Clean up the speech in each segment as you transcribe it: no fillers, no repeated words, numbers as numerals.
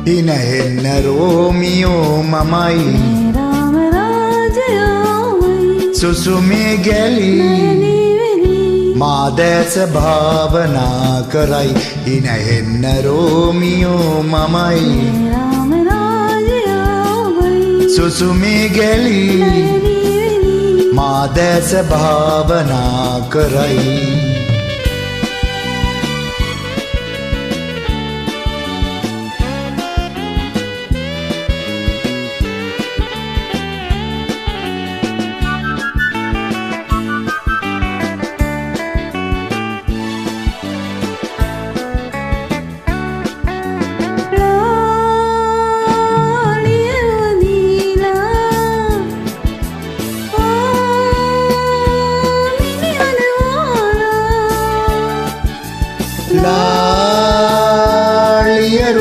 හින හෙන්න රෝමියෝ මමයි රාම රාජයාමයි සුසුමේ ගැලී මා දැස භාවනා කරයි හින හෙන්න රෝමියෝ මමයි රාම රාජයාමයි සුසුමේ ගැලී මා දැස භාවනා කරයි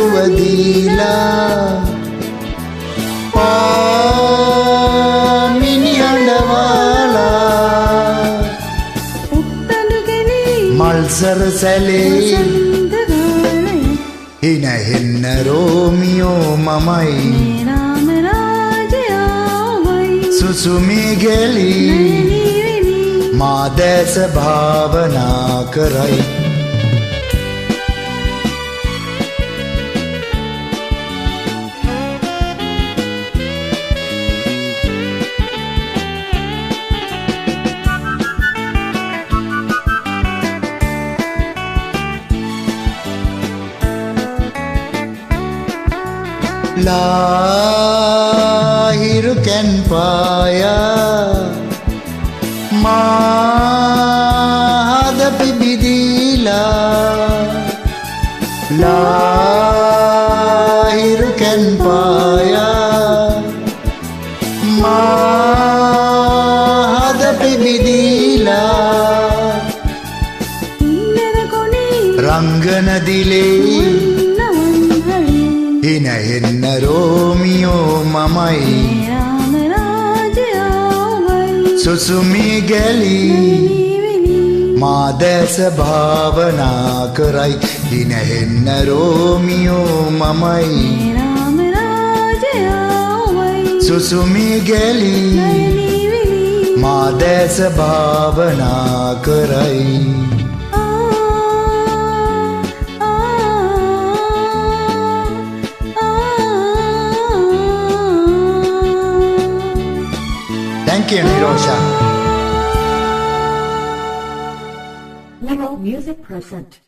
ලාලියරුවදීලා පාමිනිහඬවාලා මල්සර සැලේ හින හෙන්න රෝමියෝ මමයි රාම රාජයාමයි සුසුමේ ගැලී මා දැස භාවනා කරයි ලාහිරු කැන් පායා මාද පිබිදීලා ලාහිරු කැන් පායා මාද පිබිදීලා රංගන දිලේ හින හෙන්න රෝමියෝ මමයි රාම රාජයාමයි සුසුමේ ගැලී මා දැස භාවනා කරයි හින හෙන්න රෝමියෝ මමයි රාම රාජයාමයි සුසුමේ ගැලී මා දැස භාවනා කරයි Thank you, Nirosha. Level Music present.